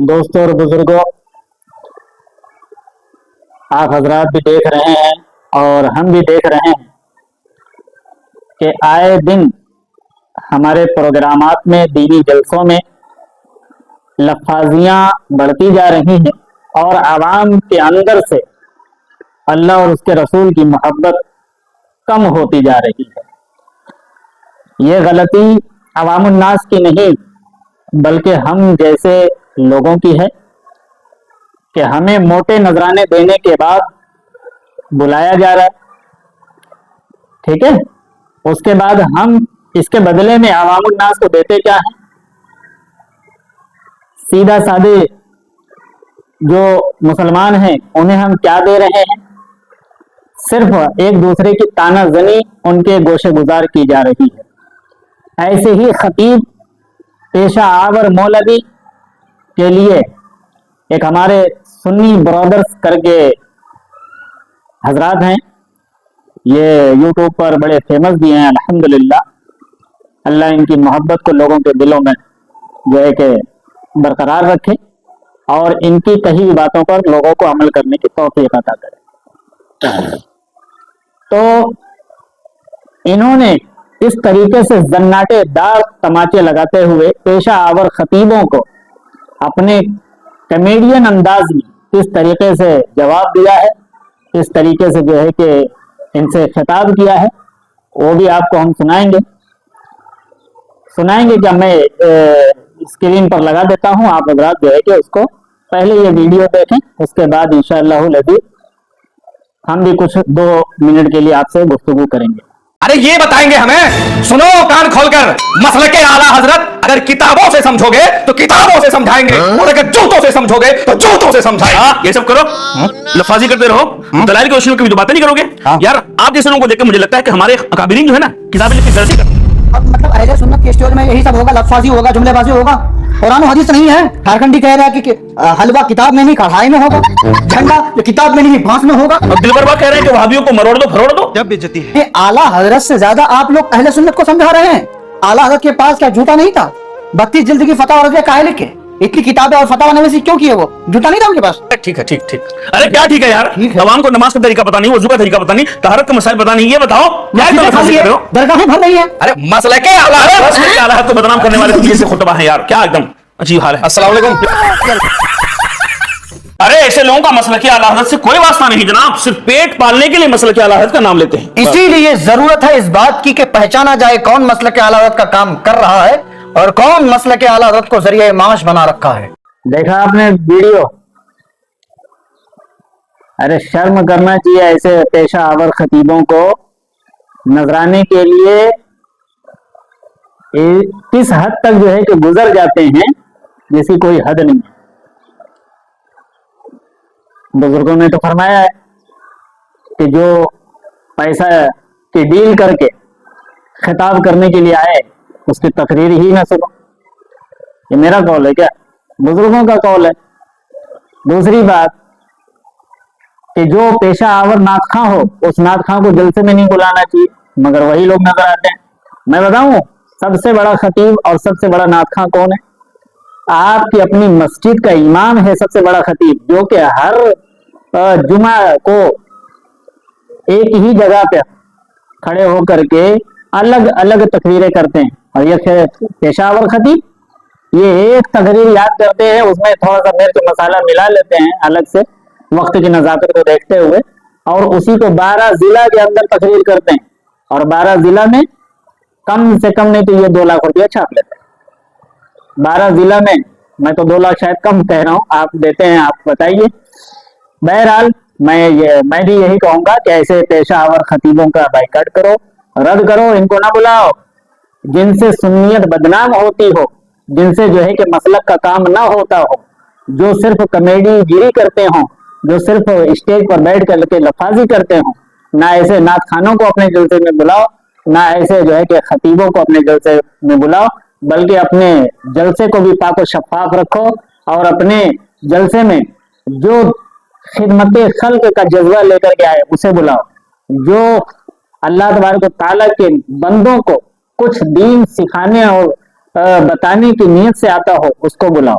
دوستوں اور بزرگوں، آپ حضرات بھی دیکھ رہے ہیں اور ہم بھی دیکھ رہے ہیں کہ آئے دن ہمارے پروگرامات میں، دینی جلسوں میں لفاظیاں بڑھتی جا رہی ہیں اور عوام کے اندر سے اللہ اور اس کے رسول کی محبت کم ہوتی جا رہی ہے۔ یہ غلطی عوام الناس کی نہیں بلکہ ہم جیسے لوگوں کی ہے کہ ہمیں موٹے نذرانے دینے کے بعد بلایا جا رہا ہے، ٹھیک ہے، اس کے بعد ہم اس کے بدلے میں عوام الناس کو دیتے کیا ہیں؟ سیدھا سادے جو مسلمان ہیں انہیں ہم کیا دے رہے ہیں؟ صرف ایک دوسرے کی تانا زنی ان کے گوشے گزار کی جا رہی ہے۔ ایسے ہی خطیب پیشہ آور مولوی کے لیے ایک ہمارے سنی برادرز کر کے حضرات ہیں، یہ یوٹیوب پر بڑے فیمس بھی ہیں الحمدللہ۔ اللہ ان کی محبت کو لوگوں کے دلوں میں جو ہے کہ برقرار رکھے اور ان کی کہی ہوئی باتوں پر لوگوں کو عمل کرنے کی توفیق عطا کرے۔ تو انہوں نے اس طریقے سے زناٹے دار تماچے لگاتے ہوئے پیشہ آور خطیبوں کو اپنے کمیڈین انداز میں اس طریقے سے جواب دیا ہے، اس طریقے سے جو ہے کہ ان سے خطاب کیا ہے، وہ بھی آپ کو ہم سنائیں گے کہ میں اسکرین پر لگا دیتا ہوں، آپ حضرات جو ہے کہ اس کو پہلے یہ ویڈیو دیکھیں، اس کے بعد انشاءاللہ العزیز ہم بھی کچھ 2 منٹ کے لیے آپ سے گفتگو کریں گے۔ ارے یہ بتائیں گے ہمیں، سنو کان کھول کر، مسلک اعلیٰ حضرت اگر کتابوں سے سمجھو گے تو کتابوں سے سمجھائیں گے اور اگر جوتوں سے سمجھو گے تو جوتوں سے سمجھائیں گے۔ یہ سب کرو، لفاظی کرتے رہو، دلائل کی روشنی کی جو باتیں نہیں کرو گے یار۔ آپ جیسے لوگوں کو دیکھ کے مجھے لگتا ہے کہ ہمارے اکابرین جو ہے نا کتابیں لکھ کے غلطی کرتے ہیں۔ اب مطلب اہل سنت کے اسٹیج میں یہی سب ہوگا، لفظی ہوگا، جملے بازی ہوگا، قرآن و حدیث نہیں ہے۔ جھارکھنڈی کہہ رہا ہے کہ حلوہ کتاب میں نہیں کڑھائی میں ہوگا، جھنڈا کتاب میں نہیں بانس میں ہوگا، اور دلبر بات کہہ رہے ہیں کہ وہابیوں کو مروڑ دو پھروڑ دو۔ جب بےعزتی ہے، یہ اعلیٰ حضرت سے زیادہ آپ لوگ اہل سنت کو سمجھا رہے ہیں۔ اعلیٰ حضرت کے پاس کیا جوتا نہیں تھا؟ 32 جلد کی فتح اور کاہے لکھے اتنی کتابیں اور فتح نویسی کیوں کیے؟ وہ جوتا نہیں تھا ان کے پاس؟ ٹھیک ہے، ٹھیک ٹھیک۔ ارے کیا ٹھیک ہے یار، عوام کو نماز کا طریقہ پتا نہیں، وضو کا طریقہ پتا نہیں، طہارت کا مسائل پتا نہیں، یہ بتاؤ درگاہیں بھر رہی ہے۔ ارے مسلک اعلیٰ کو بدنام کرنے والے جیسے خطبہ ہیں یار، کیا ایک دم عجیب حال ہے۔ السلام علیکم۔ ارے ایسے لوگوں کا مسلک اعلیٰ حضرت سے کوئی واسطہ نہیں جناب، صرف پیٹ پالنے کے لیے مسلک اعلیٰ حضرت کا نام لیتے ہیں۔ اسی لیے ضرورت ہے اس بات کی کہ پہچانا جائے کون مسلک اعلیٰ حضرت کا کام کر رہا ہے اور کون مسلک اعلیٰ حضرت کو ذریعہ معاش بنا رکھا ہے۔ دیکھا آپ نے ویڈیو؟ ارے شرم کرنا چاہیے ایسے پیشہ آور خطیبوں کو نذرانے کے لیے کس حد تک جو ہے کہ گزر جاتے ہیں جس کی کوئی حد نہیں ہے۔ بزرگوں نے تو فرمایا ہے کہ جو پیسہ کی ڈیل کر کے خطاب کرنے کے لیے آئے اس کی تقریر ہی نہ سنو۔ یہ میرا قول ہے کیا؟ بزرگوں کا قول ہے۔ دوسری بات کہ جو پیشہ آور نعت خواں ہو اس نعت خواں کو جلسے میں نہیں بلانا چاہیے، مگر وہی لوگ نظر آتے ہیں۔ میں بتاؤں سب سے بڑا خطیب اور سب سے بڑا نعت خواں کون ہے؟ آپ کی اپنی مسجد کا امام ہے سب سے بڑا خطیب، جو کہ ہر جمعہ کو ایک ہی جگہ پہ کھڑے ہو کر کے الگ الگ تقریریں کرتے ہیں، اور یہ پیشہ آور خطیب یہ ایک تقریر یاد کرتے ہیں، اس میں تھوڑا سا مرچ مسالہ ملا لیتے ہیں الگ سے وقت کی نزاکت کو دیکھتے ہوئے، اور اسی کو 12 ضلع کے اندر تقریر کرتے ہیں، اور 12 ضلع میں کم سے کم نہیں تو یہ 2 لاکھ روپیہ چھاپ لیتے ہیں۔ 12 ضلع میں تو 2 لاکھ شاید کم کہہ رہا ہوں، آپ دیتے ہیں آپ بتائیے۔ بہرحال میں بھی یہی کہوں گا کہ ایسے پیشہ آور خطیبوں کا بائیکاٹ کرو، رد کرو، ان کو نہ بلاؤ۔ جن سے سنیت بدنام ہوتی ہو، جن سے جو ہے کہ مسلک کا کام نہ ہوتا ہو، جو صرف کمیڈی گیری کرتے ہوں، جو صرف اسٹیج پر بیٹھ کر کے لفاظی کرتے ہوں، نہ ایسے نعت خانوں کو اپنے جلسے میں بلاؤ، نہ ایسے جو ہے کہ خطیبوں کو اپنے جلسے میں بلاؤ، بلکہ اپنے جلسے کو بھی پاک و شفاف رکھو، اور اپنے جلسے میں جو خدمت خلق کا جذبہ لے کر کے آئے اسے بلاؤ، جو اللہ تبارک و تعالیٰ کے بندوں کو کچھ دین سکھانے اور بتانے کی نیت سے آتا ہو اس کو بلاؤ۔